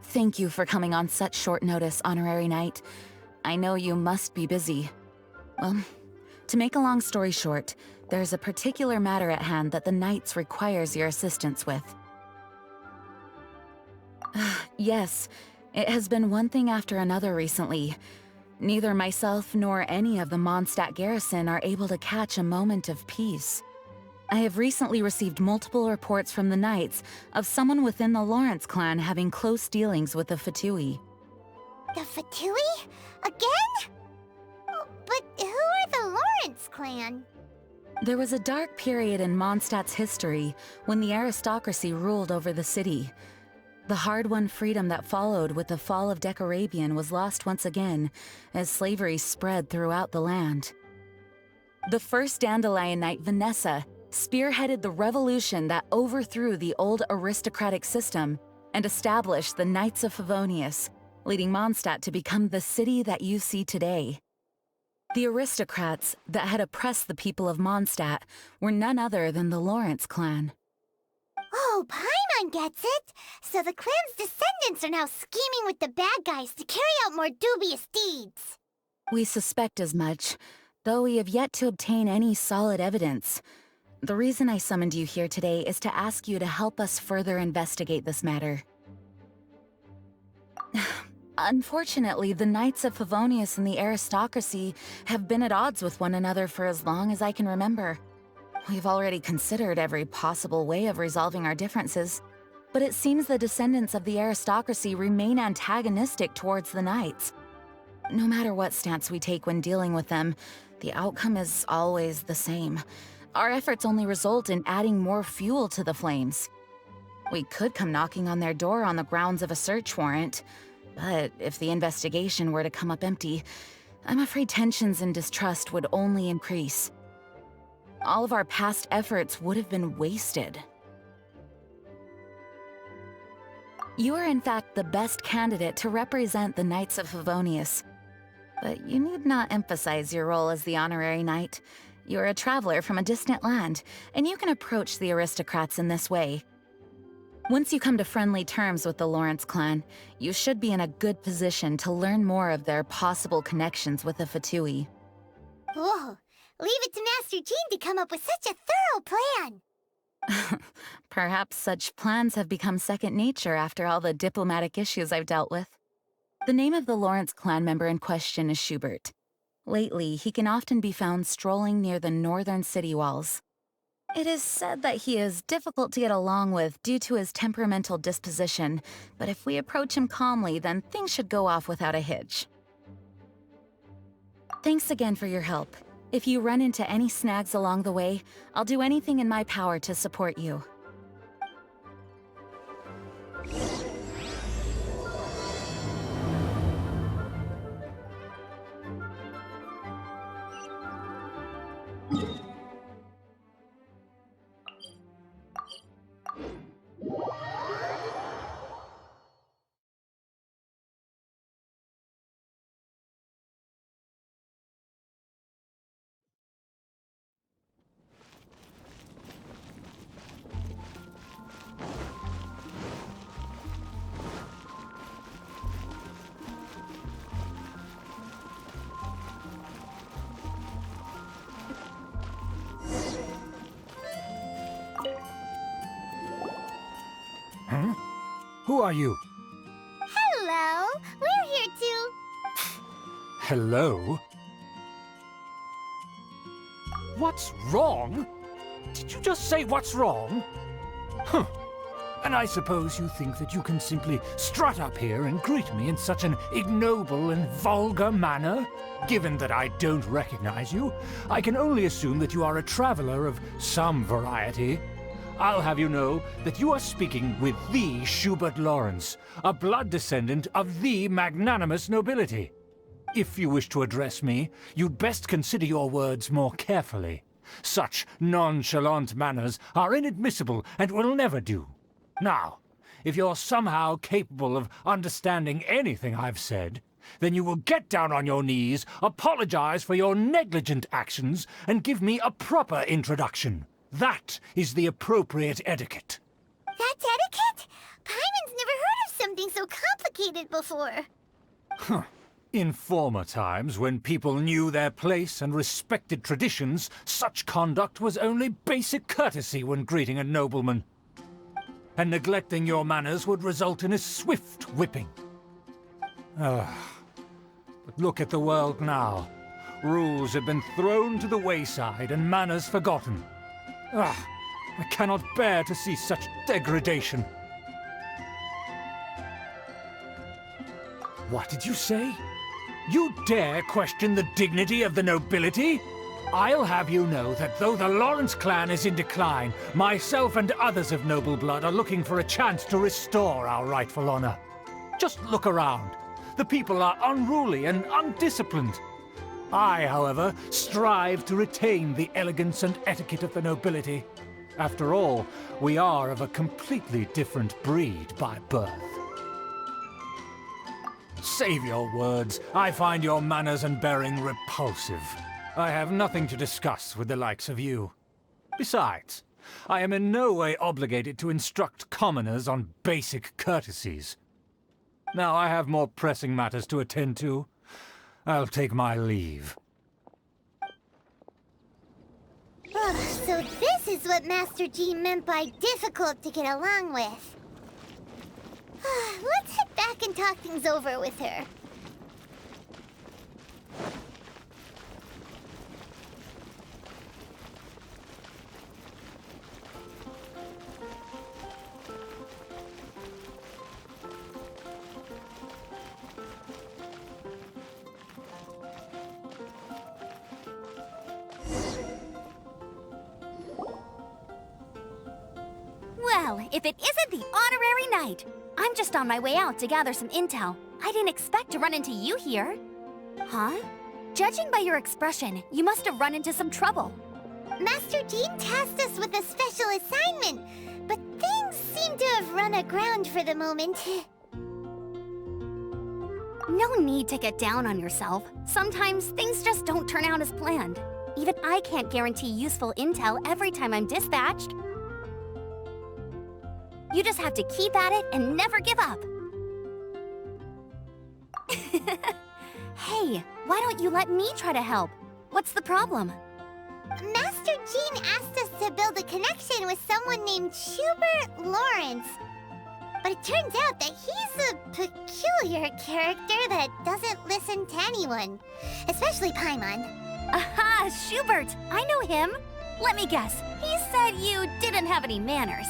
Thank you for coming on such short notice, Honorary Knight. I know you must be busy. Well, to make a long story short, there's a particular matter at hand that the Knights requires your assistance with. Yes, it has been one thing after another recently. Neither myself nor any of the Mondstadt garrison are able to catch a moment of peace. I have recently received multiple reports from the Knights of someone within the Lawrence clan having close dealings with the Fatui. The Fatui? Again? Oh, but who are the Lawrence clan? There was a dark period in Mondstadt's history when the aristocracy ruled over the city. The hard-won freedom that followed with the fall of Decarabian was lost once again as slavery spread throughout the land. The first Dandelion Knight, Vanessa, spearheaded the revolution that overthrew the old aristocratic system and established the Knights of Favonius, leading Mondstadt to become the city that you see today. The aristocrats that had oppressed the people of Mondstadt were none other than the Lawrence clan. Oh, Paimon gets it! So the clan's descendants are now scheming with the bad guys to carry out more dubious deeds. We suspect as much, though we have yet to obtain any solid evidence. The reason I summoned you here today is to ask you to help us further investigate this matter. Unfortunately, the Knights of Favonius and the aristocracy have been at odds with one another for as long as I can remember. We've already considered every possible way of resolving our differences, but it seems the descendants of the aristocracy remain antagonistic towards the Knights. No matter what stance we take when dealing with them, the outcome is always the same. Our efforts only result in adding more fuel to the flames. We could come knocking on their door on the grounds of a search warrant, but if the investigation were to come up empty, I'm afraid tensions and distrust would only increase. All of our past efforts would have been wasted. You are in fact the best candidate to represent the Knights of Favonius. But you need not emphasize your role as the honorary knight. You're a traveler from a distant land, and you can approach the aristocrats in this way. Once you come to friendly terms with the Lawrence clan, you should be in a good position to learn more of their possible connections with the Fatui. Whoa! Leave it to Master Jean to come up with such a thorough plan! Perhaps such plans have become second nature after all the diplomatic issues I've dealt with. The name of the Lawrence clan member in question is Schubert. Lately, he can often be found strolling near the northern city walls. It is said that he is difficult to get along with due to his temperamental disposition, but if we approach him calmly, then things should go off without a hitch. Thanks again for your help. If you run into any snags along the way, I'll do anything in my power to support you. Huh? Who are you? Hello! We're here to... Hello? What's wrong? Did you just say what's wrong? Huh. And I suppose you think that you can simply strut up here and greet me in such an ignoble and vulgar manner? Given that I don't recognize you, I can only assume that you are a traveler of some variety. I'll have you know that you are speaking with the Schubert Lawrence, a blood descendant of the magnanimous nobility. If you wish to address me, you'd best consider your words more carefully. Such nonchalant manners are inadmissible and will never do. Now, if you're somehow capable of understanding anything I've said, then you will get down on your knees, apologize for your negligent actions, and give me a proper introduction. That is the appropriate etiquette. That's etiquette? Paimon's never heard of something so complicated before. Huh. In former times, when people knew their place and respected traditions, such conduct was only basic courtesy when greeting a nobleman. And neglecting your manners would result in a swift whipping. But look at the world now. Rules have been thrown to the wayside and manners forgotten. I cannot bear to see such degradation. What did you say? You dare question the dignity of the nobility? I'll have you know that though the Lawrence clan is in decline, myself and others of noble blood are looking for a chance to restore our rightful honor. Just look around. The people are unruly and undisciplined. I, however, strive to retain the elegance and etiquette of the nobility. After all, we are of a completely different breed by birth. Save your words. I find your manners and bearing repulsive. I have nothing to discuss with the likes of you. Besides, I am in no way obligated to instruct commoners on basic courtesies. Now I have more pressing matters to attend to. I'll take my leave. So this is what Master G meant by difficult to get along with. Let's head back and talk things over with her. Well, if it isn't the honorary knight! I'm just on my way out to gather some intel. I didn't expect to run into you here. Huh? Judging by your expression, you must have run into some trouble. Master Jean tasked us with a special assignment, but things seem to have run aground for the moment. No need to get down on yourself. Sometimes things just don't turn out as planned. Even I can't guarantee useful intel every time I'm dispatched. You just have to keep at it and never give up. Hey, why don't you let me try to help? What's the problem? Master Jean asked us to build a connection with someone named Schubert Lawrence. But it turns out that he's a peculiar character that doesn't listen to anyone, especially Paimon. Aha, Schubert! I know him. Let me guess. He said you didn't have any manners.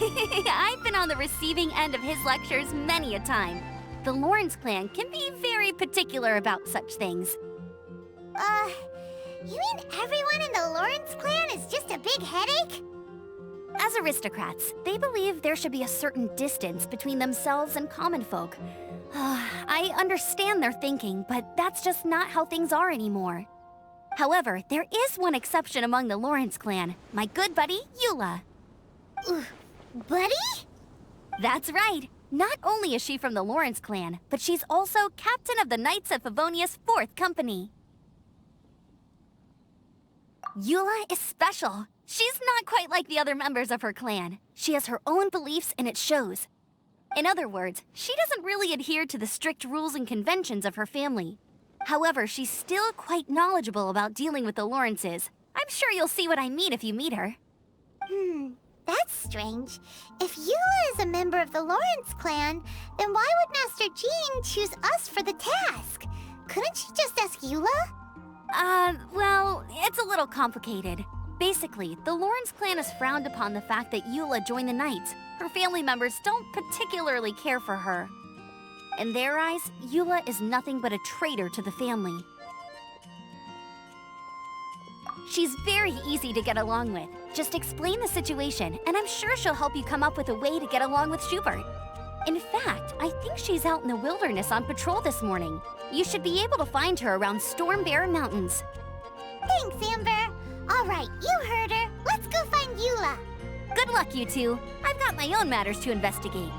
I've been on the receiving end of his lectures many a time. The Lawrence clan can be very particular about such things. You mean everyone in the Lawrence clan is just a big headache? As aristocrats, they believe there should be a certain distance between themselves and common folk. I understand their thinking, but that's just not how things are anymore. However, there is one exception among the Lawrence clan, my good buddy, Eula. Buddy? That's right. Not only is she from the Lawrence clan, but she's also captain of the Knights of Favonius 4th Company. Eula is special. She's not quite like the other members of her clan. She has her own beliefs and it shows. In other words, she doesn't really adhere to the strict rules and conventions of her family. However, she's still quite knowledgeable about dealing with the Lawrences. I'm sure you'll see what I mean if you meet her. That's strange. If Eula is a member of the Lawrence clan, then why would Master Jean choose us for the task? Couldn't she just ask Eula? Well, it's a little complicated. Basically, the Lawrence clan has frowned upon the fact that Eula joined the Knights. Her family members don't particularly care for her. In their eyes, Eula is nothing but a traitor to the family. She's very easy to get along with. Just explain the situation, and I'm sure she'll help you come up with a way to get along with Schubert. In fact, I think she's out in the wilderness on patrol this morning. You should be able to find her around Storm Bear Mountains. Thanks, Amber. All right, you heard her. Let's go find Eula. Good luck, you two. I've got my own matters to investigate.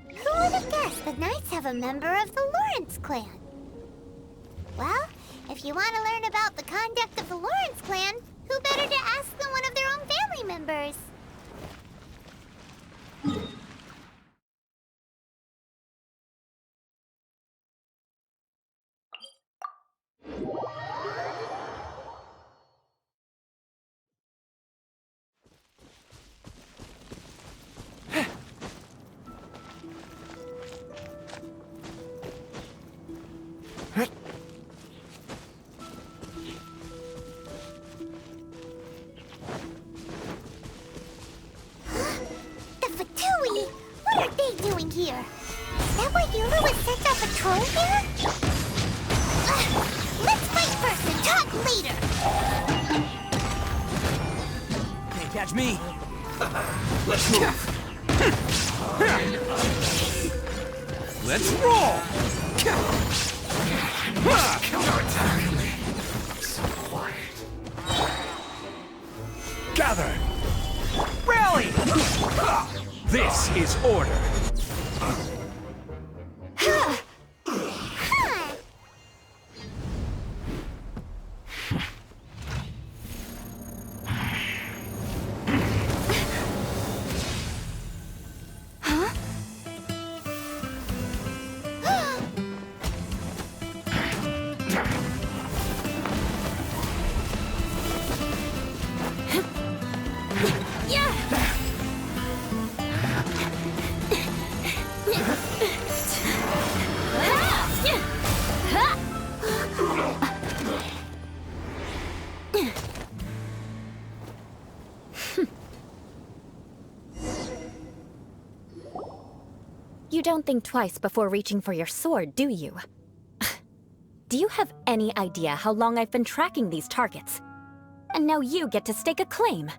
Who would have guessed the Knights have a member of the Lawrence clan? Well, if you want to learn about the conduct of the Lawrence clan, who better to ask than one of their own family members? The Fatui? What are they doing here? Is that why Eula was sent on patrol here? Let's fight first and talk later! Can't catch me. Let's move. Let's roll! Counterattack! So quiet. Gather! Rally! This is order. You don't think twice before reaching for your sword, do you? Do you have any idea how long I've been tracking these targets? And now you get to stake a claim.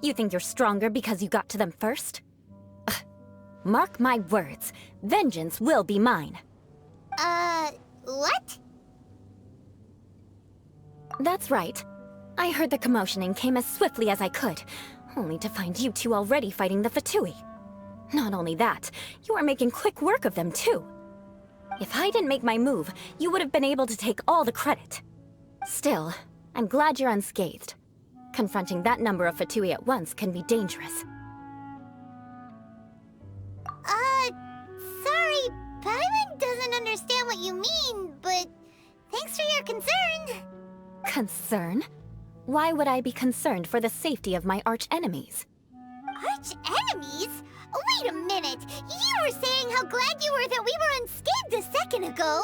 You think you're stronger because you got to them first? Mark my words, vengeance will be mine. What? That's right. I heard the commotion and came as swiftly as I could, only to find you two already fighting the Fatui. Not only that, you are making quick work of them too. If I didn't make my move, you would have been able to take all the credit. Still, I'm glad you're unscathed. Confronting that number of Fatui at once can be dangerous. Sorry, Paimon doesn't understand what you mean, but thanks for your concern. Concern? Why would I be concerned for the safety of my arch-enemies? Arch-enemies? Wait a minute! You were saying how glad you were that we were unscathed a second ago!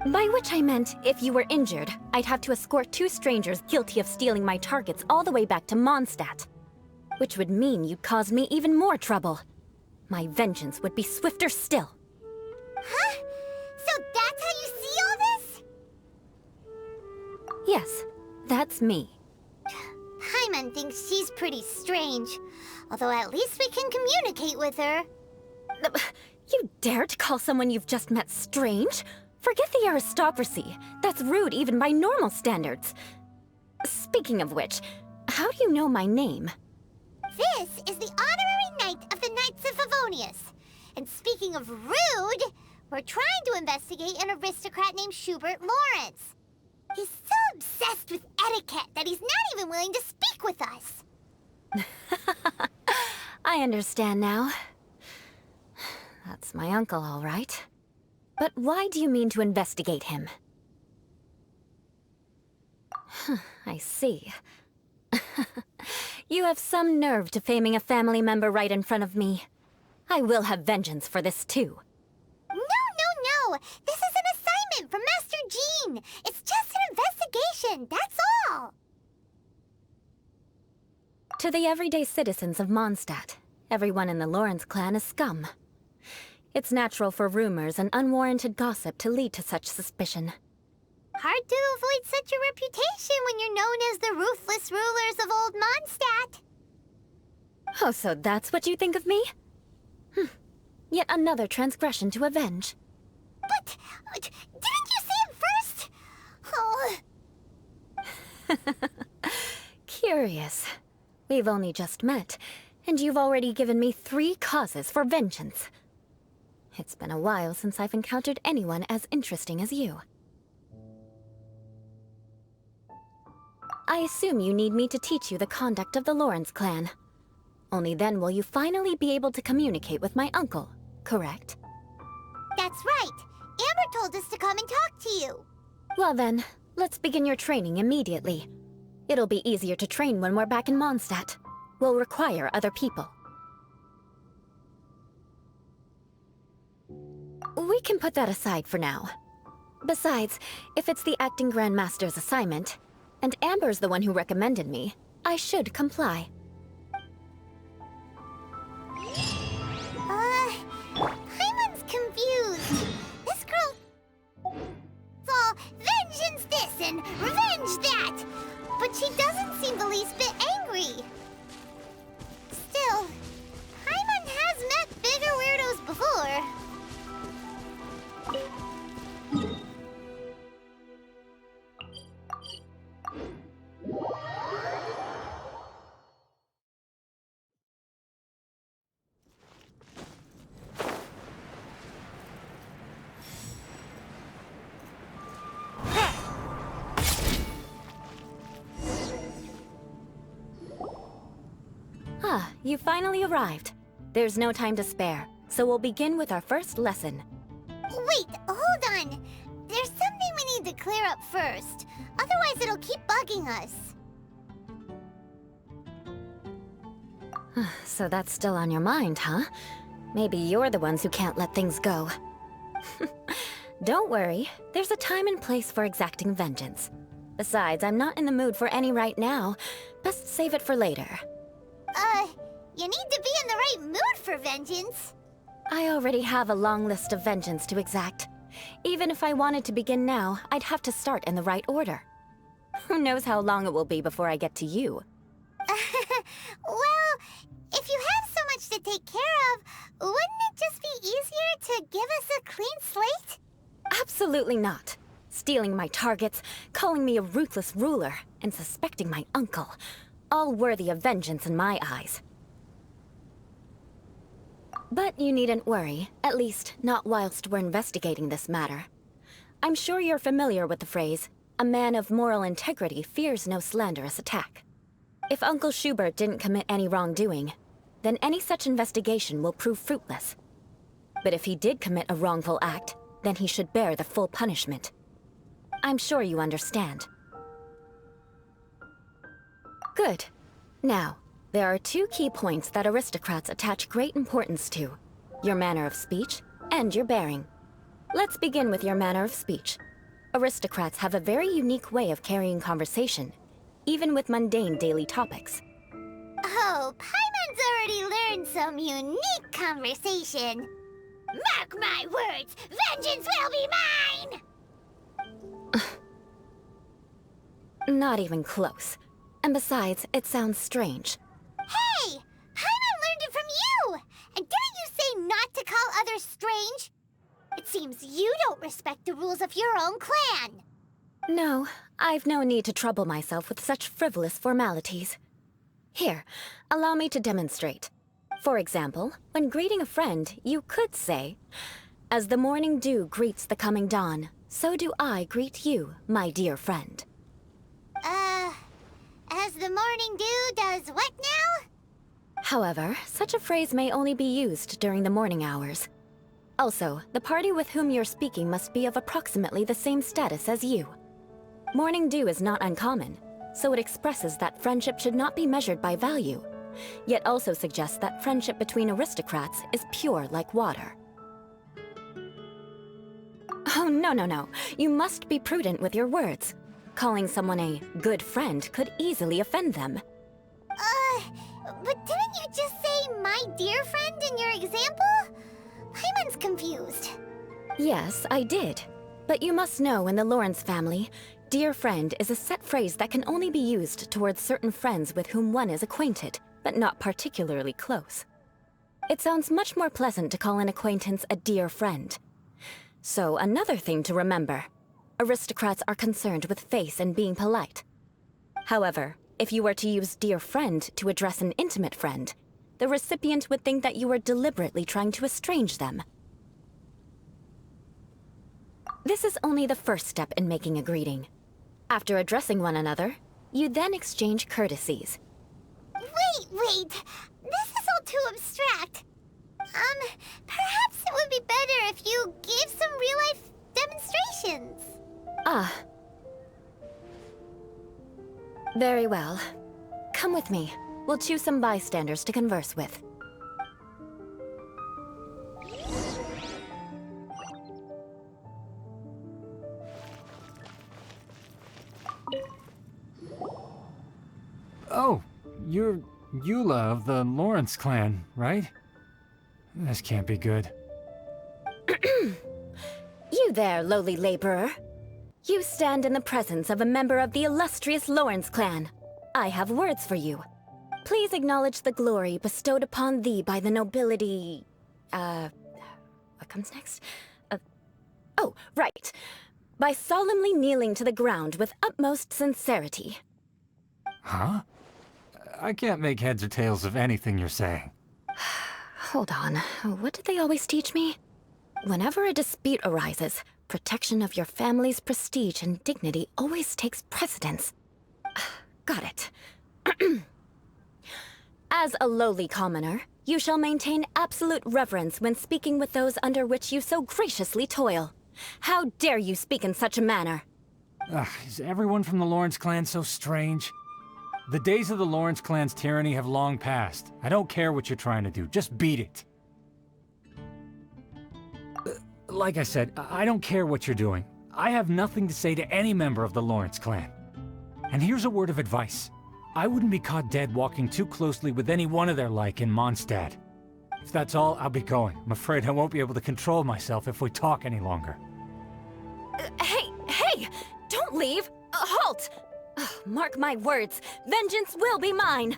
By which I meant, if you were injured, I'd have to escort two strangers guilty of stealing my targets all the way back to Mondstadt. Which would mean you'd cause me even more trouble. My vengeance would be swifter still. Huh? So that's how you see all this? Yes, that's me. Paimon thinks she's pretty strange. Although at least we can communicate with her. You dare to call someone you've just met strange? Forget the aristocracy. That's rude even by normal standards. Speaking of which, how do you know my name? This is the honorary knight of the Knights of Favonius. And speaking of rude, we're trying to investigate an aristocrat named Schubert Lawrence. He's so obsessed with etiquette that he's not even willing to speak with us. I understand now. That's my uncle, all right. But why do you mean to investigate him? I see. You have some nerve to faming a family member right in front of me. I will have vengeance for this too. No! This is an assignment from Master Jean! It's just an investigation, that's all! To the everyday citizens of Mondstadt, everyone in the Lawrence clan is scum. It's natural for rumors and unwarranted gossip to lead to such suspicion. Hard to avoid such a reputation when you're known as the ruthless rulers of Old Mondstadt. Oh, so that's what you think of me? Yet another transgression to avenge. But didn't you say it first? Oh. Curious. We've only just met, and you've already given me 3 causes for vengeance. It's been a while since I've encountered anyone as interesting as you. I assume you need me to teach you the conduct of the Lawrence clan. Only then will you finally be able to communicate with my uncle, correct? That's right. Amber told us to come and talk to you. Well then, let's begin your training immediately. It'll be easier to train when we're back in Mondstadt. We'll require other people. We can put that aside for now. Besides, if it's the acting Grandmaster's assignment, and Amber's the one who recommended me, I should comply. Paimon's confused. This girl... It's all vengeance this and revenge that. But she doesn't seem the least bit angry. Still, Paimon has met bigger weirdos before. Ah, you finally arrived. There's no time to spare, so we'll begin with our first lesson. Wait, hold on. There's something we need to clear up first. Otherwise, it'll keep bugging us. So that's still on your mind, huh? Maybe you're the ones who can't let things go. Don't worry, there's a time and place for exacting vengeance. Besides, I'm not in the mood for any right now. Best save it for later. You need to be in the right mood for vengeance. I already have a long list of vengeance to exact. Even if I wanted to begin now, I'd have to start in the right order. Who knows how long it will be before I get to you? Well, if you have so much to take care of, wouldn't it just be easier to give us a clean slate? Absolutely not. Stealing my targets, calling me a ruthless ruler, and suspecting my uncle. All worthy of vengeance in my eyes. But you needn't worry, at least not whilst we're investigating this matter. I'm sure you're familiar with the phrase, a man of moral integrity fears no slanderous attack. If Uncle Schubert didn't commit any wrongdoing, then any such investigation will prove fruitless. But if he did commit a wrongful act, then he should bear the full punishment. I'm sure you understand. Good. Now, there are two key points that aristocrats attach great importance to: your manner of speech and your bearing. Let's begin with your manner of speech. Aristocrats have a very unique way of carrying conversation, even with mundane daily topics. Oh, Paimon's already learned some unique conversation. Mark my words, vengeance will be mine! Not even close. And besides, it sounds strange. Hey! Paimon learned it from you! And didn't you say not to call others strange? It seems you don't respect the rules of your own clan. No, I've no need to trouble myself with such frivolous formalities. Here, allow me to demonstrate. For example, when greeting a friend, you could say, "As the morning dew greets the coming dawn, so do I greet you, my dear friend." As the morning dew does what now? However, such a phrase may only be used during the morning hours. Also, the party with whom you're speaking must be of approximately the same status as you. Morning dew is not uncommon, so it expresses that friendship should not be measured by value, yet also suggests that friendship between aristocrats is pure like water. Oh, no. You must be prudent with your words. Calling someone a good friend could easily offend them. But didn't you just say my dear friend in your example? Paimon's confused. Yes, I did. But you must know in the Lawrence family, dear friend is a set phrase that can only be used towards certain friends with whom one is acquainted, but not particularly close. It sounds much more pleasant to call an acquaintance a dear friend. So another thing to remember. Aristocrats are concerned with face and being polite. However, if you were to use dear friend to address an intimate friend, the recipient would think that you were deliberately trying to estrange them. This is only the first step in making a greeting. After addressing one another, you then exchange courtesies. Wait! This is all too abstract. Perhaps it would be better if you gave some real-life demonstrations. Ah. Very well. Come with me. We'll choose some bystanders to converse with. You're Eula of the Lawrence clan, right? This can't be good. You there, lowly laborer. You stand in the presence of a member of the illustrious Lawrence clan. I have words for you. Please acknowledge the glory bestowed upon thee by the nobility... what comes next? Oh, right. By solemnly kneeling to the ground with utmost sincerity. Huh? I can't make heads or tails of anything you're saying. Hold on. What did they always teach me? Whenever a dispute arises, protection of your family's prestige and dignity always takes precedence. Got it. As a lowly commoner, you shall maintain absolute reverence when speaking with those under which you so graciously toil. How dare you speak in such a manner? Is everyone from the Lawrence clan so strange? The days of the Lawrence clan's tyranny have long passed. I don't care what you're trying to do, just beat it. Like I said, I don't care what you're doing. I have nothing to say to any member of the Lawrence clan. And here's a word of advice. I wouldn't be caught dead walking too closely with any one of their like in Mondstadt. If that's all, I'll be going. I'm afraid I won't be able to control myself if we talk any longer. Hey! Don't leave! Halt! Mark my words, vengeance will be mine!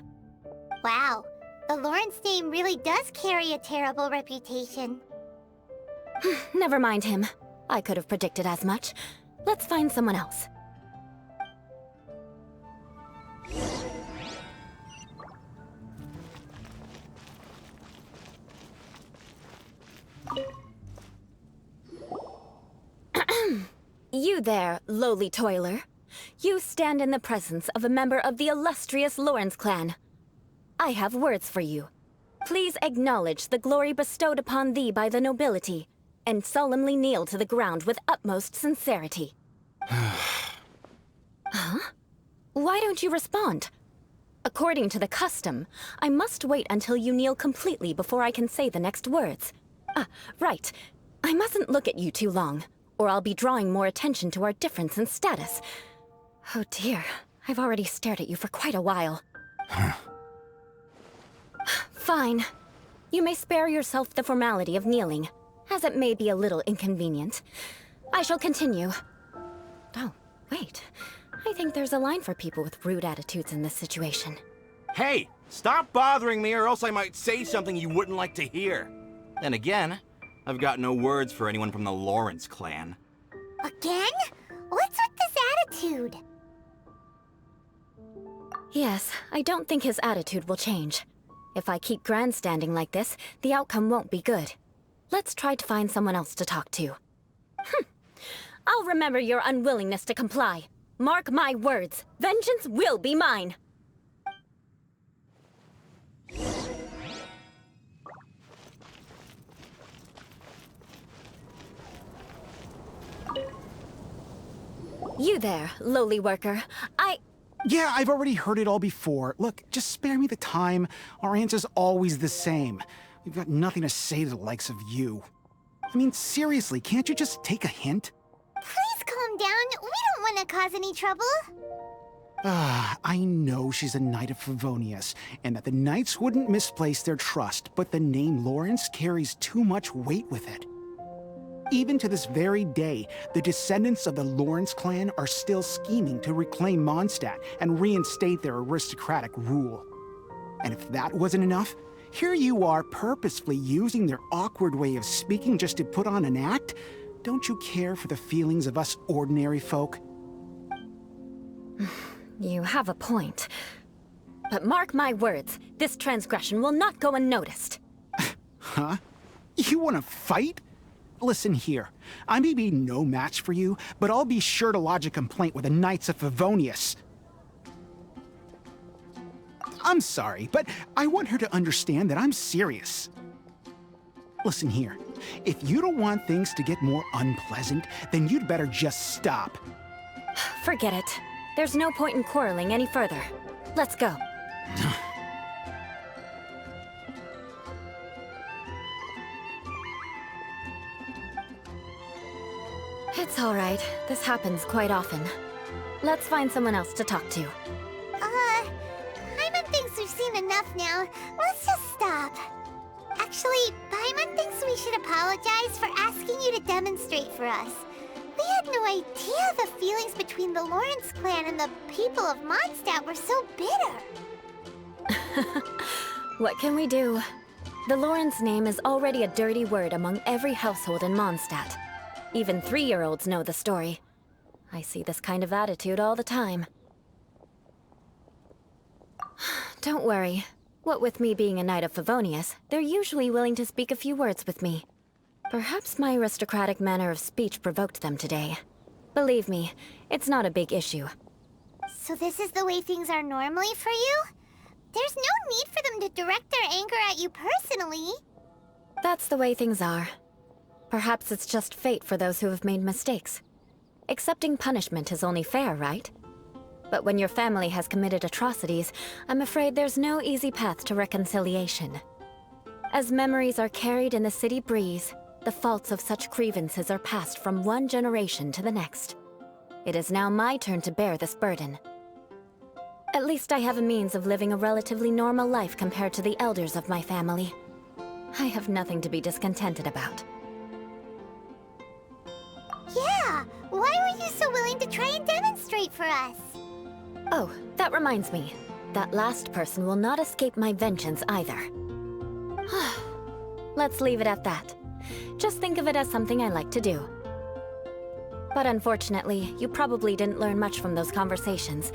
Wow, the Lawrence name really does carry a terrible reputation. Never mind him. I could have predicted as much. Let's find someone else. You there, lowly toiler. You stand in the presence of a member of the illustrious Lawrence clan. I have words for you. Please acknowledge the glory bestowed upon thee by the nobility, and solemnly kneel to the ground with utmost sincerity. Huh? Why don't you respond? According to the custom, I must wait until you kneel completely before I can say the next words. Right. I mustn't look at you too long, or I'll be drawing more attention to our difference in status. Oh dear, I've already stared at you for quite a while. Fine. You may spare yourself the formality of kneeling, as it may be a little inconvenient. I shall continue. Oh, wait. I think there's a line for people with rude attitudes in this situation. Hey, stop bothering me or else I might say something you wouldn't like to hear. Then again, I've got no words for anyone from the Lawrence clan. Again? What's with this attitude? Yes, I don't think his attitude will change. If I keep grandstanding like this, the outcome won't be good. Let's try to find someone else to talk to. I'll remember your unwillingness to comply. Mark my words, vengeance will be mine! You there, lowly worker. Yeah, I've already heard it all before. Look, just spare me the time. Our answer's always the same. We've got nothing to say to the likes of you. I mean, seriously, can't you just take a hint? Please calm down. We don't want to cause any trouble. I know she's a Knight of Favonius, and that the Knights wouldn't misplace their trust, but the name Lawrence carries too much weight with it. Even to this very day, the descendants of the Lawrence clan are still scheming to reclaim Mondstadt and reinstate their aristocratic rule. And if that wasn't enough, here you are purposefully using their awkward way of speaking just to put on an act? Don't you care for the feelings of us ordinary folk? You have a point. But mark my words, this transgression will not go unnoticed. Huh? You want to fight? Listen here, I may be no match for you, but I'll be sure to lodge a complaint with the Knights of Favonius. I'm sorry, but I want her to understand that I'm serious. Listen here, if you don't want things to get more unpleasant, then you'd better just stop. Forget it. There's no point in quarreling any further. Let's go. It's all right. This happens quite often. Let's find someone else to talk to. Paimon thinks there's seen enough now. Let's just stop. Actually, Paimon thinks we should apologize for asking you to demonstrate for us. We had no idea the feelings between the Lawrence clan and the people of Mondstadt were so bitter. What can we do? The Lawrence name is already a dirty word among every household in Mondstadt. Even 3-year-olds know the story. I see this kind of attitude all the time. Don't worry. What with me being a Knight of Favonius, they're usually willing to speak a few words with me. Perhaps my aristocratic manner of speech provoked them today. Believe me, it's not a big issue. So this is the way things are normally for you? There's no need for them to direct their anger at you personally. That's the way things are. Perhaps it's just fate for those who have made mistakes. Accepting punishment is only fair, right? But when your family has committed atrocities, I'm afraid there's no easy path to reconciliation. As memories are carried in the city breeze, the faults of such grievances are passed from one generation to the next. It is now my turn to bear this burden. At least I have a means of living a relatively normal life compared to the elders of my family. I have nothing to be discontented about. Yeah, why were you so willing to try and demonstrate for us? Oh, that reminds me. That last person will not escape my vengeance either. Let's leave it at that. Just think of it as something I like to do. But unfortunately, you probably didn't learn much from those conversations.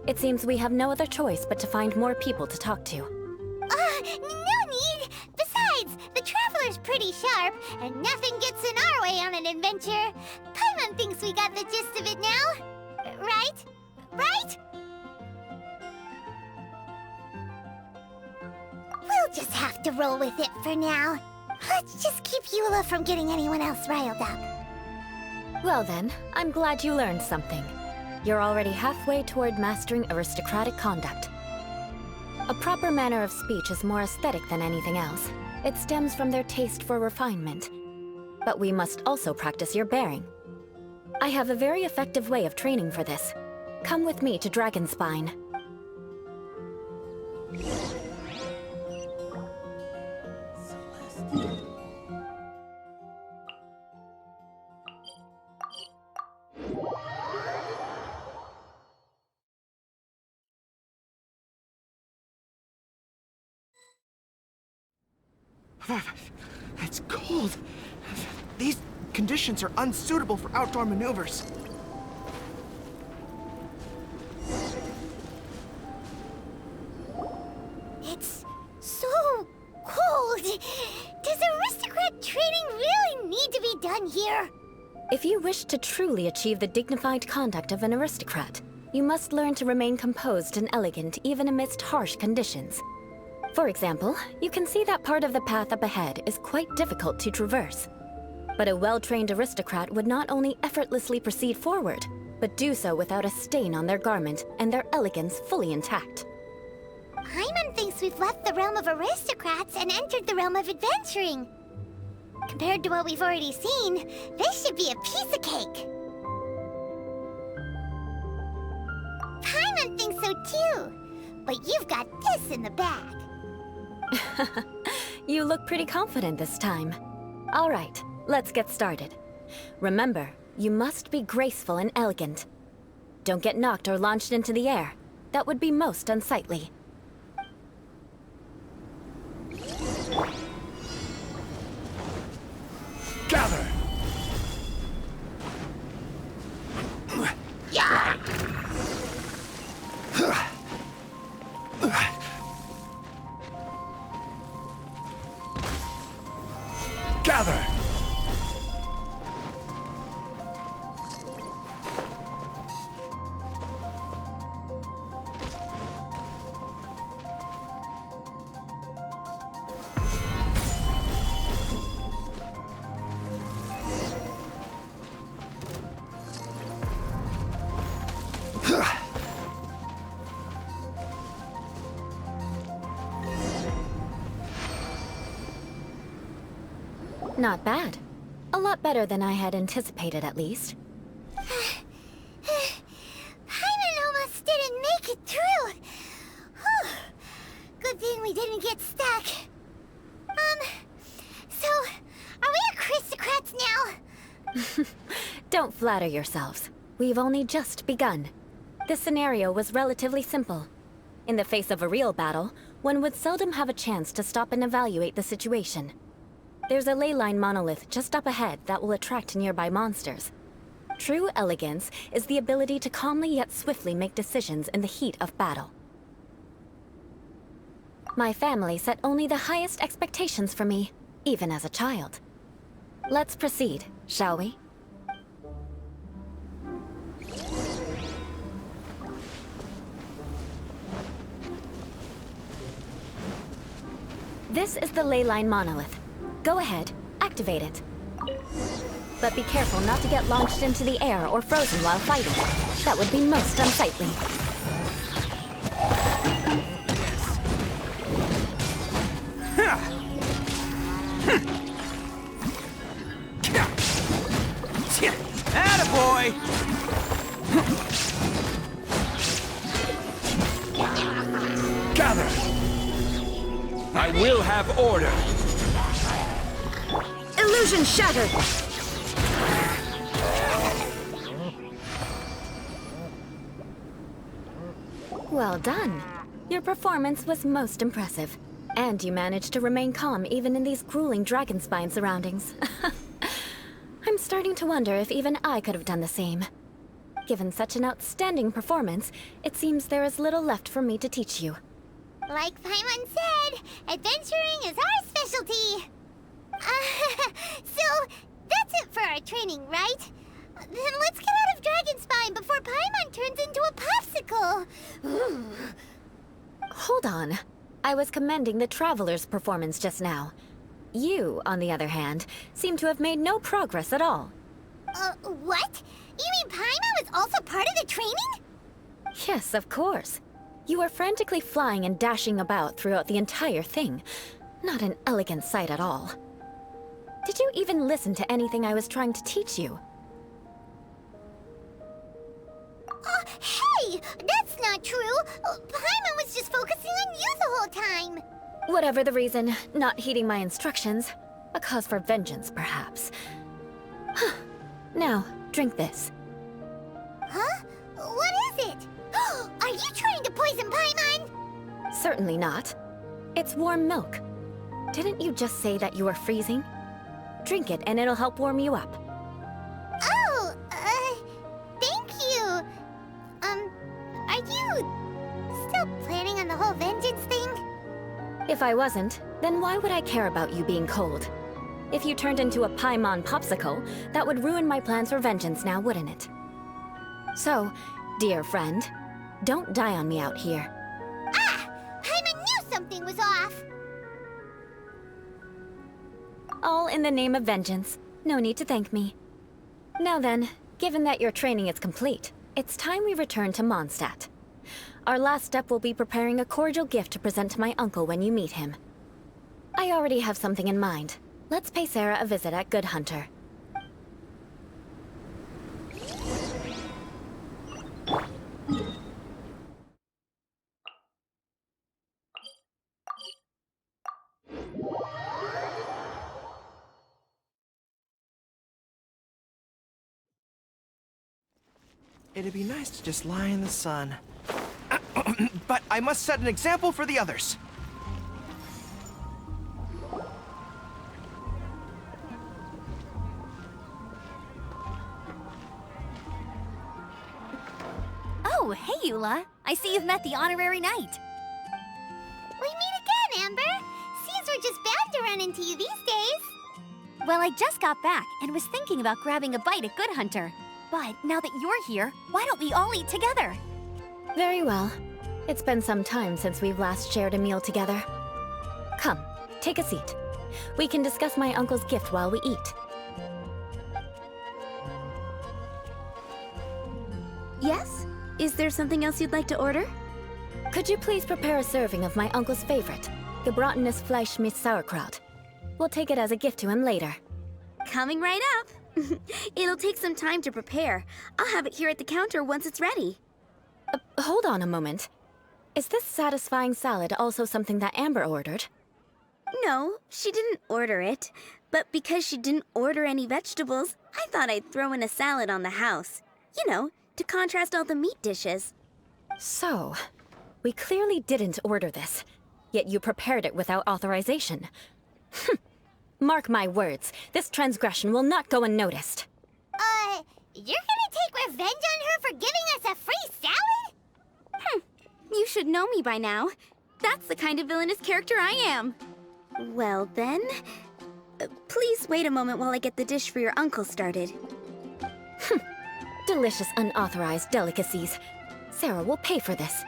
It seems we have no other choice but to find more people to talk to. No need! Besides, the Traveler's pretty sharp, and nothing gets in our way on an adventure. Paimon thinks we got the gist of it now. Right? Right? We'll just have to roll with it for now. Let's just keep Eula from getting anyone else riled up. Well then, I'm glad you learned something. You're already halfway toward mastering aristocratic conduct. A proper manner of speech is more aesthetic than anything else. It stems from their taste for refinement. But we must also practice your bearing. I have a very effective way of training for this. Come with me to Dragonspine. It's cold. These conditions are unsuitable for outdoor maneuvers. It's so cold. Does aristocrat training really need to be done here? If you wish to truly achieve the dignified conduct of an aristocrat, you must learn to remain composed and elegant even amidst harsh conditions. For example, you can see that part of the path up ahead is quite difficult to traverse. But a well-trained aristocrat would not only effortlessly proceed forward, but do so without a stain on their garment and their elegance fully intact. Paimon thinks we've left the realm of aristocrats and entered the realm of adventuring. Compared to what we've already seen, this should be a piece of cake. Paimon thinks so too, but you've got this in the bag. You look pretty confident this time. All right, let's get started. Remember, you must be graceful and elegant. Don't get knocked or launched into the air. That would be most unsightly. Gather! Gather! Not bad. A lot better than I had anticipated, at least. Paimon almost didn't make it through. flatter yourselves. We've only just begun. This scenario was relatively simple. In the face of a real battle, one would seldom have a chance to stop and evaluate the situation. There's a ley line monolith just up ahead that will attract nearby monsters. True elegance is the ability to calmly yet swiftly make decisions in the heat of battle. My family set only the highest expectations for me, even as a child. Let's proceed, shall we? This is the ley line monolith. Go ahead, activate it. But be careful not to get launched into the air or frozen while fighting. That would be most unsightly. Attaboy! Gather! I will have order! Illusion shattered! Well done. Your performance was most impressive. And you managed to remain calm even in these grueling dragonspine surroundings. I'm starting to wonder if even I could have done the same. Given such an outstanding performance, it seems there is little left for me to teach you. Like Paimon said, adventuring is our specialty. So, that's it for our training, right? Then let's get out of Dragonspine before Paimon turns into a popsicle. Hold on. I was commending the Traveler's performance just now. You, on the other hand, seem to have made no progress at all. What? You mean Paimon was also part of the training? Yes, of course. You were frantically flying and dashing about throughout the entire thing. Not an elegant sight at all. Did you even listen to anything I was trying to teach you? Hey! That's not true! Paimon was just focusing on you the whole time! Whatever the reason, not heeding my instructions. A cause for vengeance, perhaps. Now, drink this. Huh? What is it? Are you trying to poison Paimon? Certainly not. It's warm milk. Didn't you just say that you were freezing? Drink it and it'll help warm you up. Oh, thank you. Are you still planning on the whole vengeance thing? If I wasn't, then why would I care about you being cold? If you turned into a Paimon popsicle, that would ruin my plans for vengeance now, wouldn't it? So, dear friend, don't die on me out here. Ah! Paimon knew something was off! All in the name of vengeance. No need to thank me. Now then, given that your training is complete, it's time we return to Mondstadt. Our last step will be preparing a cordial gift to present to my uncle when you meet him. I already have something in mind. Let's pay Sarah a visit at Good Hunter. It'd be nice to just lie in the sun. But I must set an example for the others. Oh, hey, Eula. I see you've met the honorary knight. We meet again, Amber! Seems we're just bound to run into you these days. Well, I just got back and was thinking about grabbing a bite at Good Hunter. But now that you're here, why don't we all eat together? Very well. It's been some time since we've last shared a meal together. Come, take a seat. We can discuss my uncle's gift while we eat. Yes? Is there something else you'd like to order? Could you please prepare a serving of my uncle's favorite, gebratenes Fleisch mit Sauerkraut? We'll take it as a gift to him later. Coming right up. It'll take some time to prepare. I'll have it here at the counter once it's ready. Hold on a moment. Is this satisfying salad also something that Amber ordered? No, she didn't order it. But because she didn't order any vegetables, I thought I'd throw in a salad on the house. You know, to contrast all the meat dishes. So, we clearly didn't order this, yet you prepared it without authorization. Mark my words, this transgression will not go unnoticed. You're gonna take revenge on her for giving us a free salad? You should know me by now. That's the kind of villainous character I am. Well then, please wait a moment while I get the dish for your uncle started. Delicious unauthorized delicacies. Sarah will pay for this.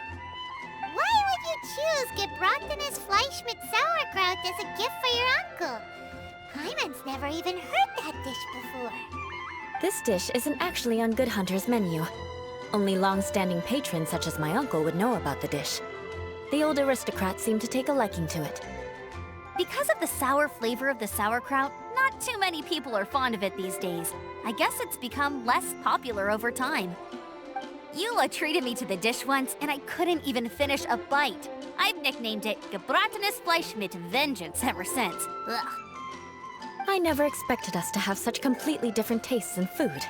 Why would you choose gebratenes Fleisch mit Sauerkraut as a gift for your uncle? Hyman's never even heard that dish before. This dish isn't actually on Good Hunter's menu. Only long-standing patrons such as my uncle would know about the dish. The old aristocrat seemed to take a liking to it. Because of the sour flavor of the sauerkraut, not too many people are fond of it these days. I guess it's become less popular over time. Eula treated me to the dish once, and I couldn't even finish a bite. I've nicknamed it gebratenes Fleisch mit Vengeance ever since. Ugh. I never expected us to have such completely different tastes in food.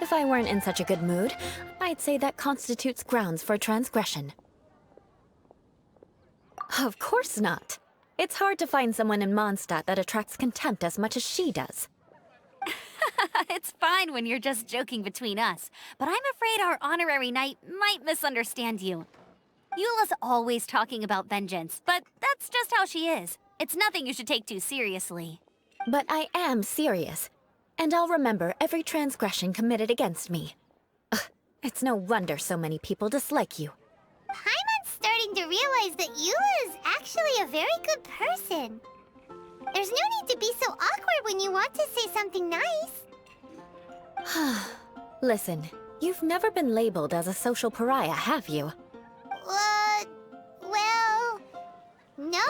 If I weren't in such a good mood, I'd say that constitutes grounds for transgression. Of course not. It's hard to find someone in Mondstadt that attracts contempt as much as she does. It's fine when you're just joking between us, but I'm afraid our honorary knight might misunderstand you. Eula's always talking about vengeance, but that's just how she is. It's nothing you should take too seriously. But I am serious, and I'll remember every transgression committed against me. Ugh, it's no wonder so many people dislike you. Paimon's starting to realize that Eula is actually a very good person. There's no need to be so awkward when you want to say something nice. Listen, you've never been labeled as a social pariah, have you? Well, no?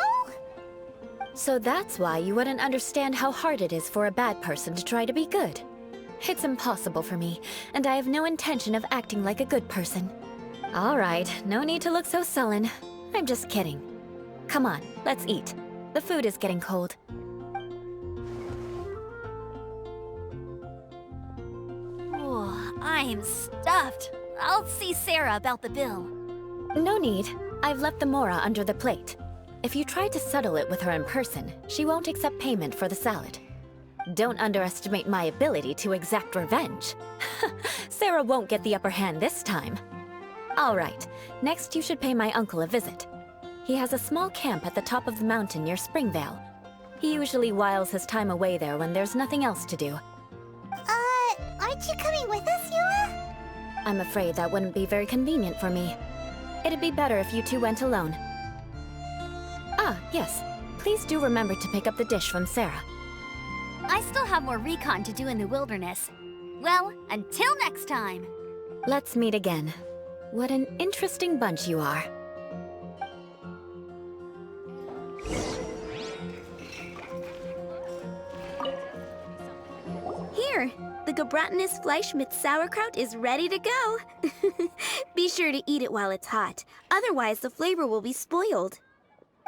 So that's why you wouldn't understand how hard it is for a bad person to try to be good. It's impossible for me, and I have no intention of acting like a good person. All right, no need to look so sullen. I'm just kidding. Come on, let's eat. The food is getting cold. Oh, I'm stuffed. I'll see Sarah about the bill. No need. I've left the mora under the plate. If you try to settle it with her in person, she won't accept payment for the salad. Don't underestimate my ability to exact revenge. Sarah won't get the upper hand this time. All right, next you should pay my uncle a visit. He has a small camp at the top of the mountain near Springvale. He usually whiles his time away there when there's nothing else to do. Aren't you coming with us, Eula? I'm afraid that wouldn't be very convenient for me. It'd be better if you two went alone. Ah, yes. Please do remember to pick up the dish from Sarah. I still have more recon to do in the wilderness. Well, until next time. Let's meet again. What an interesting bunch you are. Here, the gebratenes Fleisch mit Sauerkraut is ready to go. Be sure to eat it while it's hot, otherwise the flavor will be spoiled.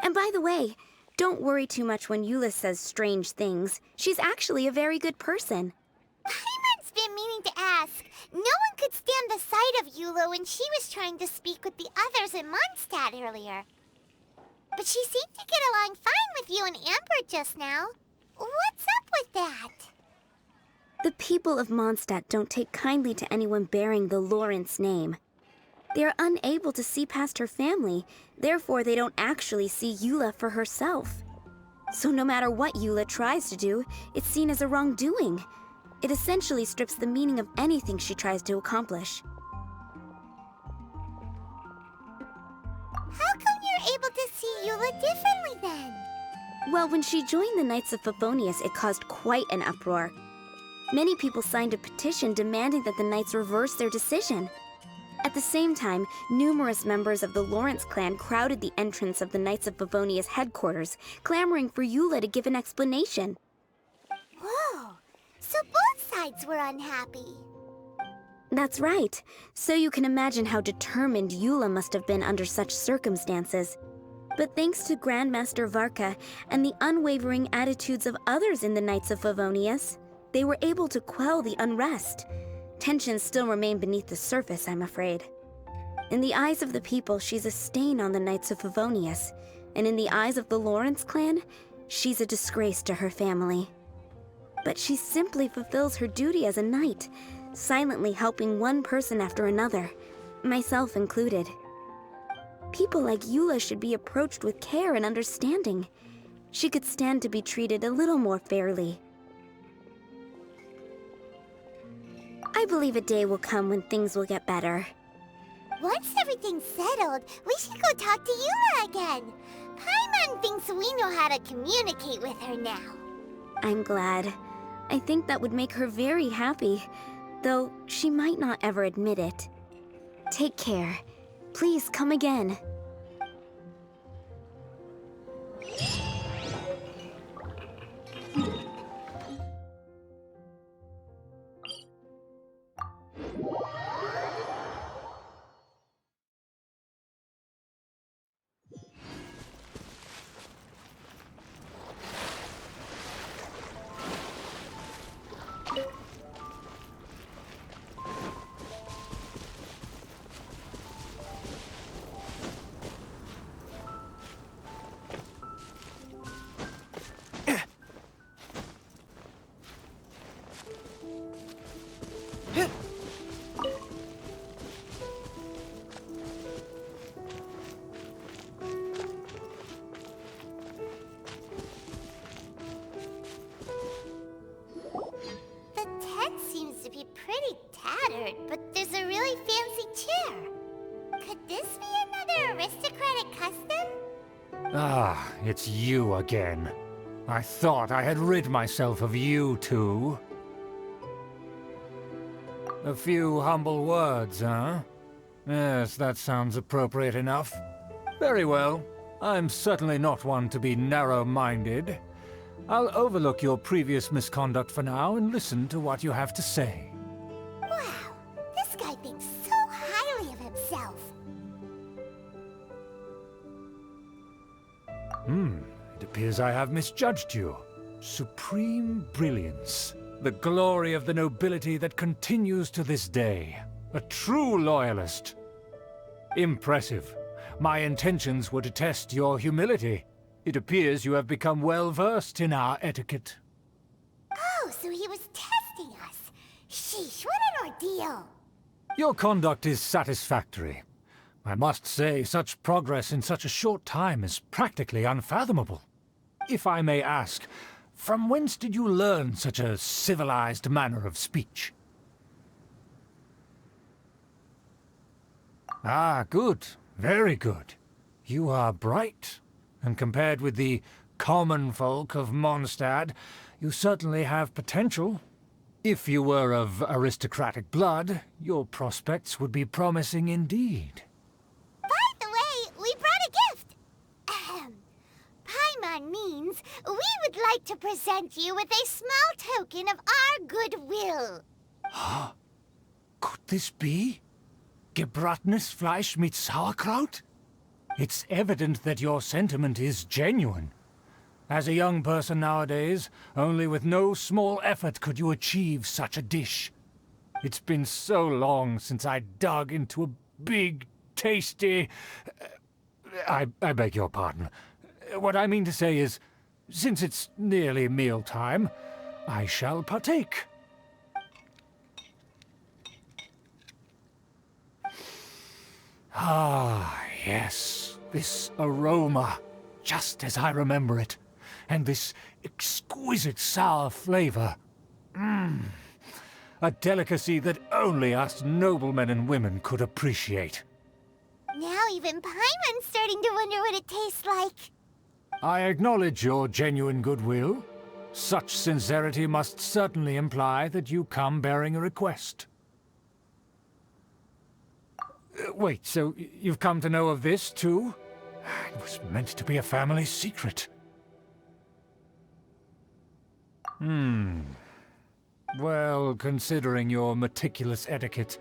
And by the way, don't worry too much when Eula says strange things. She's actually a very good person. Paimon's been meaning to ask. No one could stand the sight of Eula when she was trying to speak with the others in Mondstadt earlier. But she seemed to get along fine with you and Amber just now. What's up with that? The people of Mondstadt don't take kindly to anyone bearing the Lawrence name. They are unable to see past her family, therefore they don't actually see Eula for herself. So no matter what Eula tries to do, it's seen as a wrongdoing. It essentially strips the meaning of anything she tries to accomplish. How come you're able to see Eula differently then? Well, when she joined the Knights of Favonius, it caused quite an uproar. Many people signed a petition demanding that the Knights reverse their decision. At the same time, numerous members of the Lawrence clan crowded the entrance of the Knights of Favonius headquarters, clamoring for Eula to give an explanation. Whoa, so both sides were unhappy. That's right. So you can imagine how determined Eula must have been under such circumstances. But thanks to Grandmaster Varka and the unwavering attitudes of others in the Knights of Favonius, they were able to quell the unrest. Tensions still remain beneath the surface, I'm afraid. In the eyes of the people, she's a stain on the Knights of Favonius, and in the eyes of the Lawrence clan, she's a disgrace to her family. But she simply fulfills her duty as a knight, silently helping one person after another, myself included. People like Eula should be approached with care and understanding. She could stand to be treated a little more fairly. I believe a day will come when things will get better. Once everything's settled, we should go talk to Eula again. Paimon thinks we know how to communicate with her now. I'm glad. I think that would make her very happy, though she might not ever admit it. Take care. Please come again. But there's a really fancy chair. Could this be another aristocratic custom? Ah, it's you again. I thought I had rid myself of you two. A few humble words, huh? Yes, that sounds appropriate enough. Very well. I'm certainly not one to be narrow-minded. I'll overlook your previous misconduct for now and listen to what you have to say. Wow, this guy thinks so highly of himself. It appears I have misjudged you. Supreme brilliance. The glory of the nobility that continues to this day. A true loyalist. Impressive. My intentions were to test your humility. It appears you have become well-versed in our etiquette. Oh, so he was testing us. Sheesh, what an ordeal. Your conduct is satisfactory. I must say, such progress in such a short time is practically unfathomable. If I may ask, from whence did you learn such a civilized manner of speech? Ah, good. Very good. You are bright, and compared with the common folk of Mondstadt, you certainly have potential. If you were of aristocratic blood, your prospects would be promising indeed. By the way, we brought a gift. Paimon means we would like to present you with a small token of our goodwill. Could this be? Gebratenes Fleisch mit Sauerkraut? It's evident that your sentiment is genuine. As a young person nowadays, only with no small effort could you achieve such a dish. It's been so long since I dug into a big, tasty... I beg your pardon. What I mean to say is, since it's nearly mealtime, I shall partake. Ah, yes, this aroma, just as I remember it, and this exquisite sour flavor. A delicacy that only us noblemen and women could appreciate. Now even Paimon's starting to wonder what it tastes like. I acknowledge your genuine goodwill. Such sincerity must certainly imply that you come bearing a request. Wait, so you've come to know of this, too? It was meant to be a family secret. Well, considering your meticulous etiquette,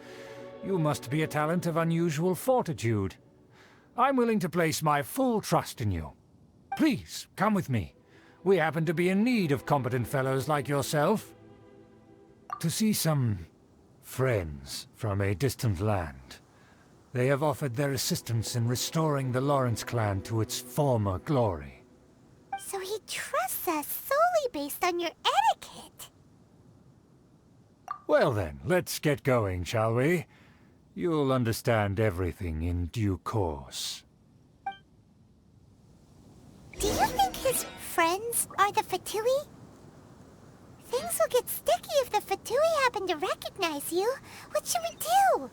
you must be a talent of unusual fortitude. I'm willing to place my full trust in you. Please, come with me. We happen to be in need of competent fellows like yourself. To see some friends from a distant land. They have offered their assistance in restoring the Lawrence clan to its former glory. So he trusts us solely based on your etiquette. Well then, let's get going, shall we? You'll understand everything in due course. Do you think his friends are the Fatui? Things will get sticky if the Fatui happen to recognize you. What should we do?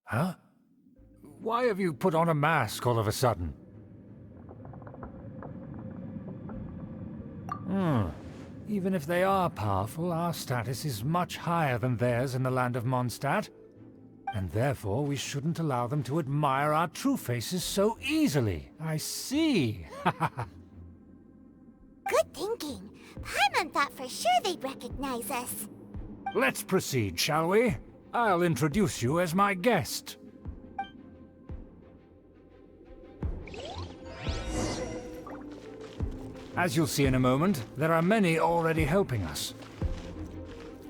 Huh? Why have you put on a mask all of a sudden? Even if they are powerful, our status is much higher than theirs in the land of Mondstadt. And therefore we shouldn't allow them to admire our true faces so easily. I see. Good thinking. Paimon thought for sure they'd recognize us. Let's proceed, shall we? I'll introduce you as my guest. As you'll see in a moment, there are many already helping us.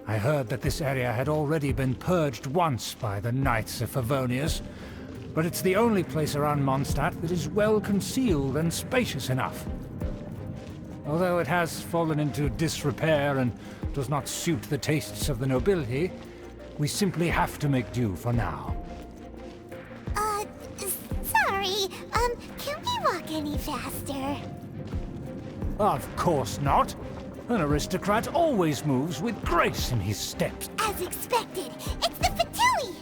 I heard that this area had already been purged once by the Knights of Favonius, but it's the only place around Mondstadt that is well concealed and spacious enough. Although it has fallen into disrepair and does not suit the tastes of the nobility, we simply have to make do for now. Sorry, can we walk any faster? Of course not. An aristocrat always moves with grace in his steps. As expected, it's the Fatui!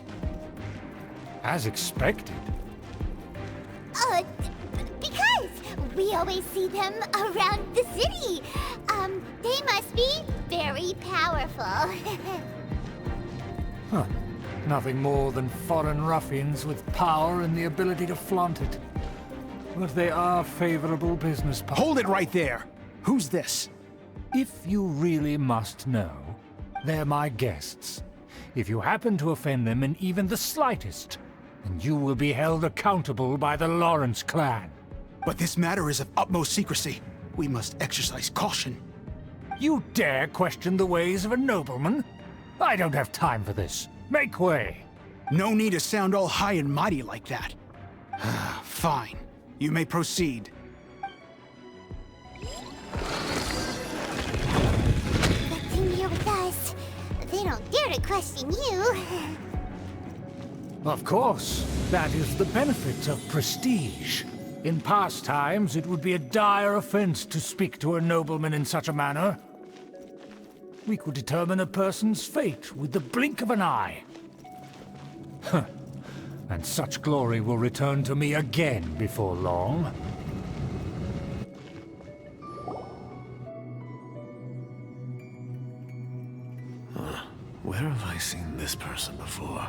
As expected? Because we always see them around the city. They must be very powerful. Huh. Nothing more than foreign ruffians with power and the ability to flaunt it. But they are favorable business partners. Hold it right there! Who's this? If you really must know, they're my guests. If you happen to offend them in even the slightest, then you will be held accountable by the Lawrence clan. But this matter is of utmost secrecy. We must exercise caution. You dare question the ways of a nobleman? I don't have time for this. Make way! No need to sound all high and mighty like that. Fine. You may proceed. Good thing you're with us. They don't dare to question you. Of course. That is the benefit of prestige. In past times, it would be a dire offense to speak to a nobleman in such a manner. We could determine a person's fate with the blink of an eye. Huh. And such glory will return to me again before long. Where have I seen this person before?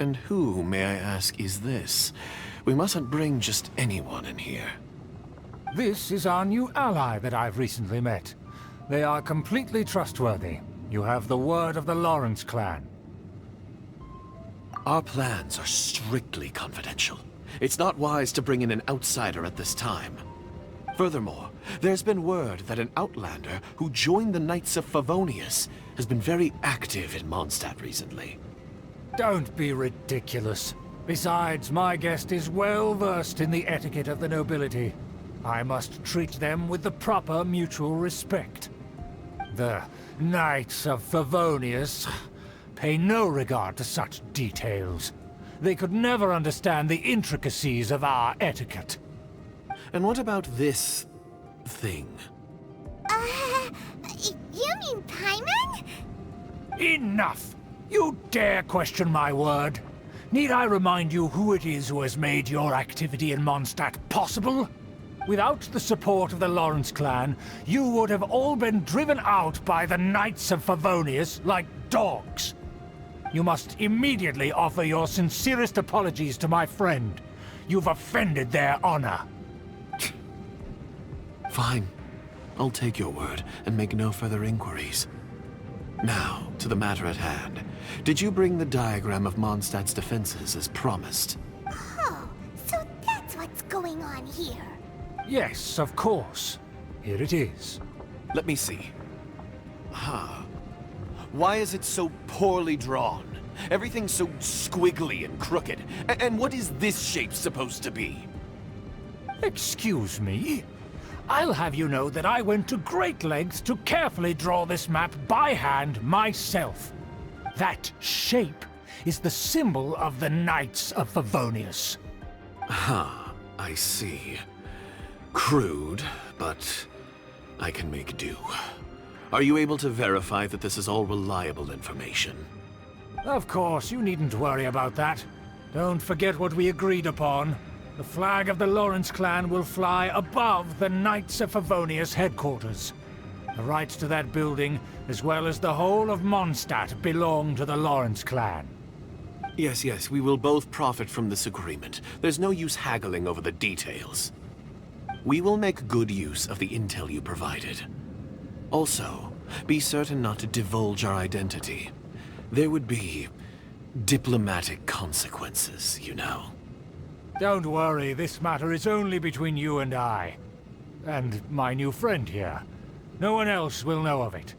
And who, may I ask, is this? We mustn't bring just anyone in here. This is our new ally that I've recently met. They are completely trustworthy. You have the word of the Lawrence clan. Our plans are strictly confidential. It's not wise to bring in an outsider at this time. Furthermore, there's been word that an outlander who joined the Knights of Favonius has been very active in Mondstadt recently. Don't be ridiculous. Besides, my guest is well versed in the etiquette of the nobility. I must treat them with the proper mutual respect. The Knights of Favonius pay no regard to such details. They could never understand the intricacies of our etiquette. And what about this thing? You mean Paimon? Enough! You dare question my word? Need I remind you who it is who has made your activity in Mondstadt possible? Without the support of the Lawrence clan, you would have all been driven out by the Knights of Favonius like dogs. You must immediately offer your sincerest apologies to my friend. You've offended their honor. Fine. I'll take your word and make no further inquiries. Now, to the matter at hand. Did you bring the diagram of Mondstadt's defenses as promised? Oh, so that's what's going on here. Yes, of course. Here it is. Let me see. Why is it so poorly drawn? Everything's so squiggly and crooked. And what is this shape supposed to be? Excuse me? I'll have you know that I went to great lengths to carefully draw this map by hand myself. That shape is the symbol of the Knights of Favonius. I see. Crude, but I can make do. Are you able to verify that this is all reliable information? Of course, you needn't worry about that. Don't forget what we agreed upon. The flag of the Lawrence clan will fly above the Knights of Favonius headquarters. The rights to that building, as well as the whole of Mondstadt, belong to the Lawrence clan. Yes, we will both profit from this agreement. There's no use haggling over the details. We will make good use of the intel you provided. Also, be certain not to divulge our identity. There would be diplomatic consequences, you know. Don't worry, this matter is only between you and I. And my new friend here. No one else will know of it.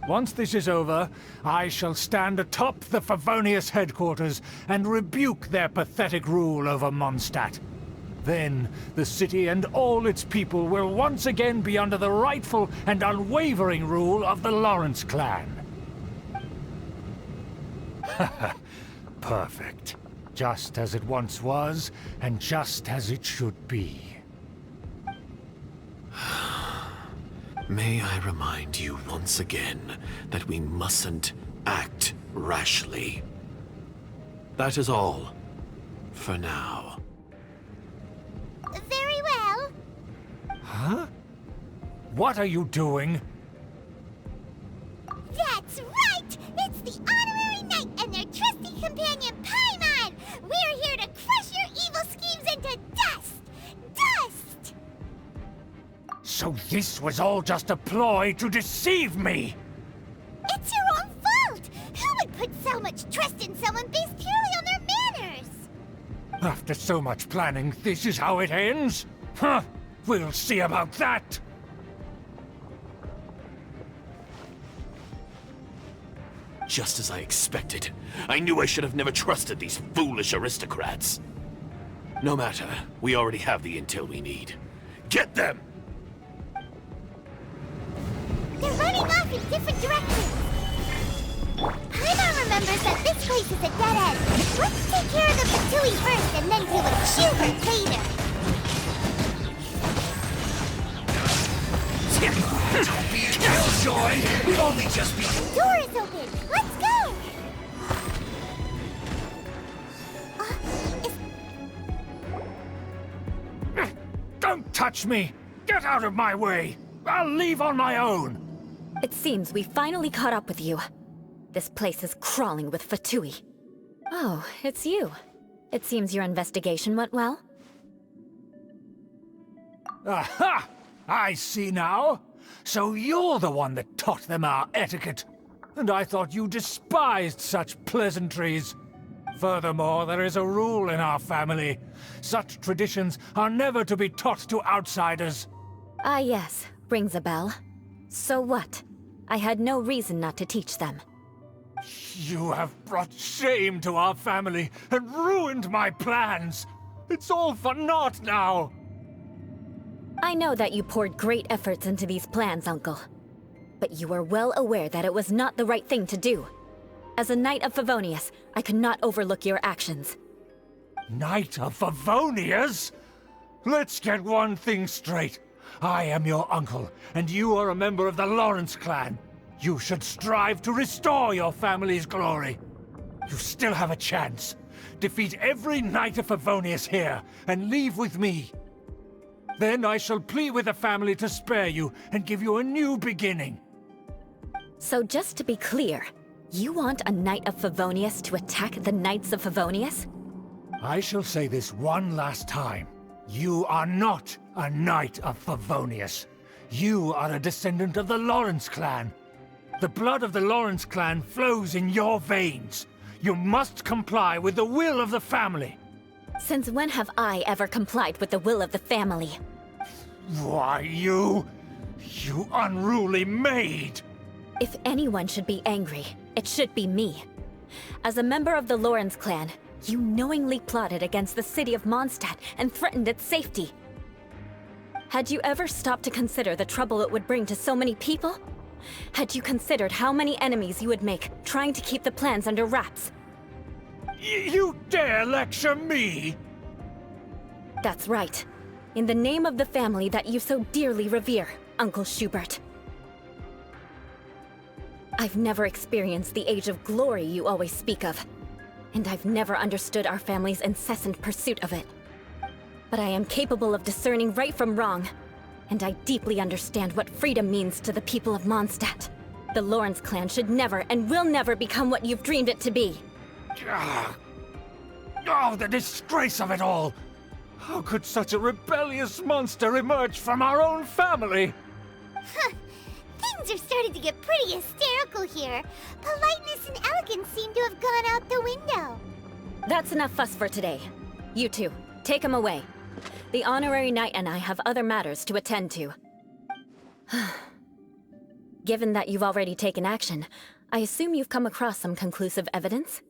Once this is over, I shall stand atop the Favonius headquarters and rebuke their pathetic rule over Mondstadt. Then, the city and all its people will once again be under the rightful and unwavering rule of the Lawrence clan. Perfect. Just as it once was, and just as it should be. May I remind you once again that we mustn't act rashly. That is all. For now. Very well. Huh? What are you doing? That's right! It's the honorary knight and their trusty companion, Paimon! We're here to crush your evil schemes into dust! Dust! So this was all just a ploy to deceive me! It's your own fault! Who would put so much trust in someone based purely on their manners? After so much planning, this is how it ends? Huh! We'll see about that! Just as I expected. I knew I should have never trusted these foolish aristocrats. No matter, we already have the intel we need. Get them! They're running off in different directions. Paimon remembers that this place is a dead end. Let's take care of the Fatui first and then deal with Schubert later. Don't be a killjoy! We've only just been... The door is open. Let's go! Don't touch me! Get out of my way! I'll leave on my own! It seems we finally caught up with you. This place is crawling with Fatui. Oh, it's you. It seems your investigation went well. Aha! I see now. So you're the one that taught them our etiquette. And I thought you despised such pleasantries. Furthermore, there is a rule in our family. Such traditions are never to be taught to outsiders. Ah yes, rings a bell. So what? I had no reason not to teach them. You have brought shame to our family and ruined my plans. It's all for naught now. I know that you poured great efforts into these plans, Uncle. But you are well aware that it was not the right thing to do. As a Knight of Favonius, I could not overlook your actions. Knight of Favonius? Let's get one thing straight. I am your uncle, and you are a member of the Lawrence clan. You should strive to restore your family's glory. You still have a chance. Defeat every Knight of Favonius here, and leave with me. Then I shall plead with the family to spare you and give you a new beginning. So just to be clear, you want a Knight of Favonius to attack the Knights of Favonius? I shall say this one last time. You are not a Knight of Favonius. You are a descendant of the Lawrence clan. The blood of the Lawrence clan flows in your veins. You must comply with the will of the family. Since when have I ever complied with the will of the family? Why, you unruly maid! If anyone should be angry, it should be me. As a member of the Lawrence clan, you knowingly plotted against the city of Mondstadt and threatened its safety. Had you ever stopped to consider the trouble it would bring to so many people? Had you considered how many enemies you would make trying to keep the plans under wraps? You dare lecture me? That's right. In the name of the family that you so dearly revere, Uncle Schubert. I've never experienced the age of glory you always speak of, and I've never understood our family's incessant pursuit of it. But I am capable of discerning right from wrong, and I deeply understand what freedom means to the people of Mondstadt. The Lawrence clan should never and will never become what you've dreamed it to be. Oh, the disgrace of it all! How could such a rebellious monster emerge from our own family? Things are starting to get pretty hysterical here. Politeness and elegance seem to have gone out the window. That's enough fuss for today. You two, take him away. The honorary knight and I have other matters to attend to. Given that you've already taken action, I assume you've come across some conclusive evidence?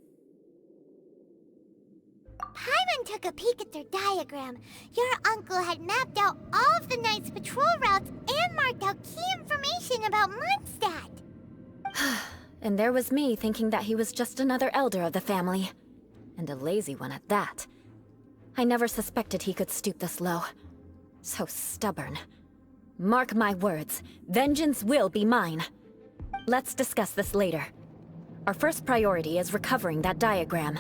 Paimon took a peek at their diagram. Your uncle had mapped out all of the Knight's patrol routes and marked out key information about Mondstadt. And there was me thinking that he was just another elder of the family. And a lazy one at that. I never suspected he could stoop this low. So stubborn. Mark my words, vengeance will be mine. Let's discuss this later. Our first priority is recovering that diagram.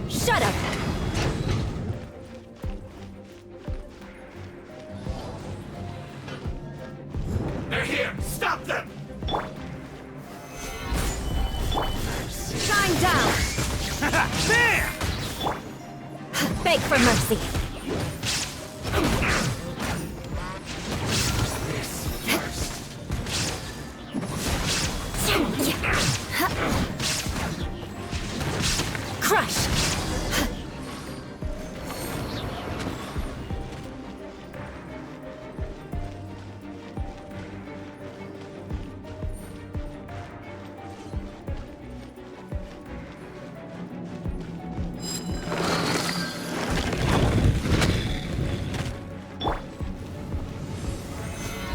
Shut up! They're here! Stop them! Shine down! There! Beg for mercy. Crush!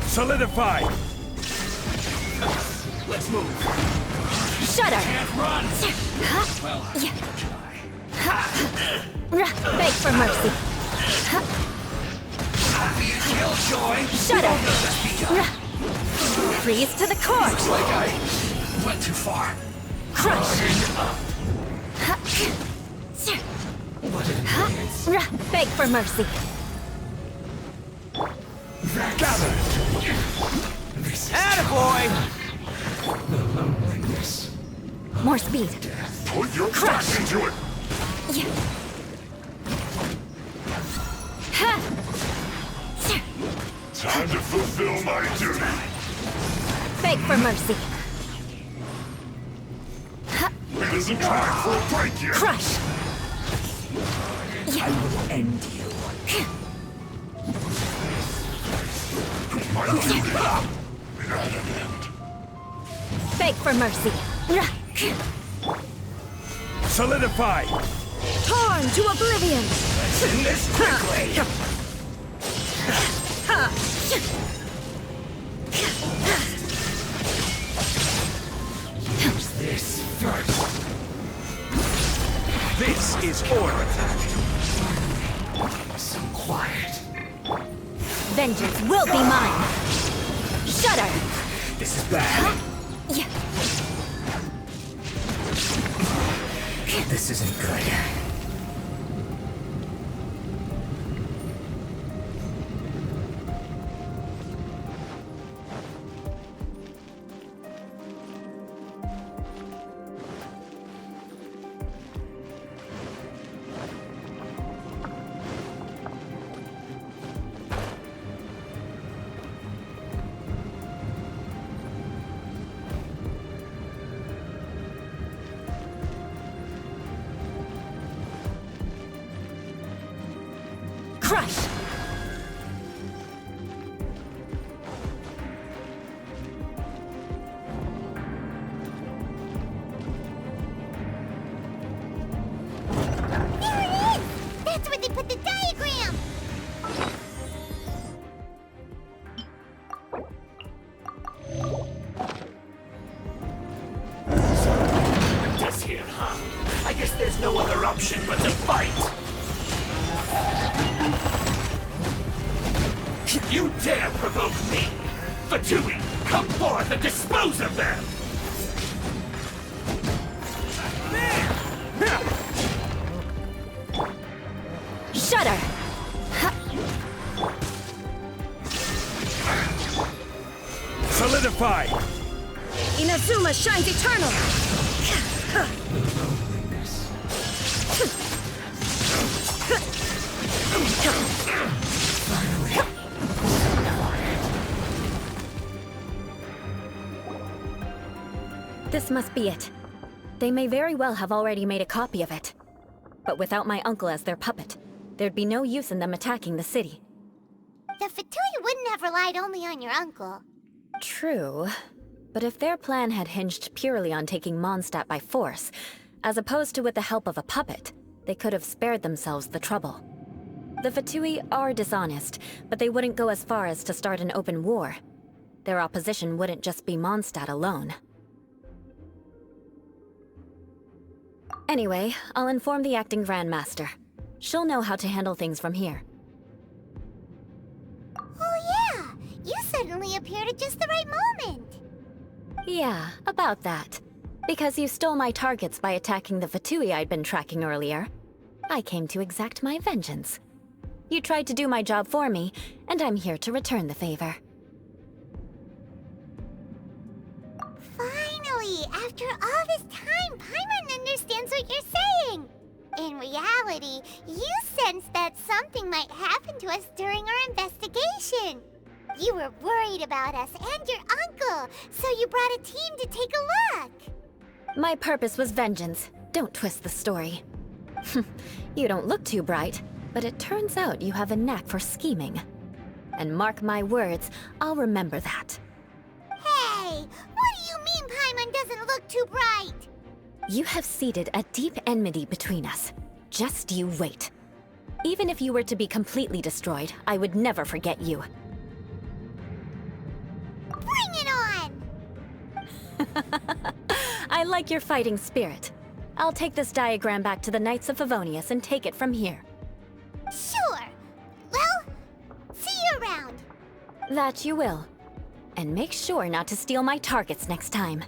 Solidify! Let's move. Shut up! Can't run. Well, Beg for mercy. killjoy. Shut up! Freeze to the core! Looks like I went too far. Crush! Beg for mercy. Attaboy! More speed. Put your crush into it! Yeah. Ha! Time to fulfill my duty. Beg for mercy. It isn't time for a break yet. Crush! I will end you. My duty at an end. Beg for mercy. Solidify! Torn to oblivion! Let's end this quickly! Use this first. This is order. Some quiet. Vengeance will be mine! Shudder! This is bad. Yeah. This isn't good. Crush! There it is! That's where they put the diagram! This here, huh? I guess there's no other option but to fight! You dare provoke me! Fatui, come forth and dispose of them! Shudder! Solidify! Inazuma shines eternal! This must be it. They may very well have already made a copy of it. But without my uncle as their puppet, there'd be no use in them attacking the city. The Fatui wouldn't have relied only on your uncle. True. But if their plan had hinged purely on taking Mondstadt by force, as opposed to with the help of a puppet, they could have spared themselves the trouble. The Fatui are dishonest, but they wouldn't go as far as to start an open war. Their opposition wouldn't just be Mondstadt alone. Anyway, I'll inform the acting Grandmaster. She'll know how to handle things from here. Oh yeah! You suddenly appeared at just the right moment! Yeah, about that. Because you stole my targets by attacking the Fatui I'd been tracking earlier. I came to exact my vengeance. You tried to do my job for me, and I'm here to return the favor. Finally! After all this time, Paimon understands what you're saying! In reality, you sensed that something might happen to us during our investigation. You were worried about us and your uncle, so you brought a team to take a look. My purpose was vengeance. Don't twist the story. You don't look too bright, but it turns out you have a knack for scheming. And mark my words, I'll remember that. Hey! What do you mean Paimon doesn't look too bright? You have seeded a deep enmity between us. Just you wait. Even if you were to be completely destroyed, I would never forget you. Bring it on! I like your fighting spirit. I'll take this diagram back to the Knights of Favonius and take it from here. Sure. Well, see you around. That you will. And make sure not to steal my targets next time.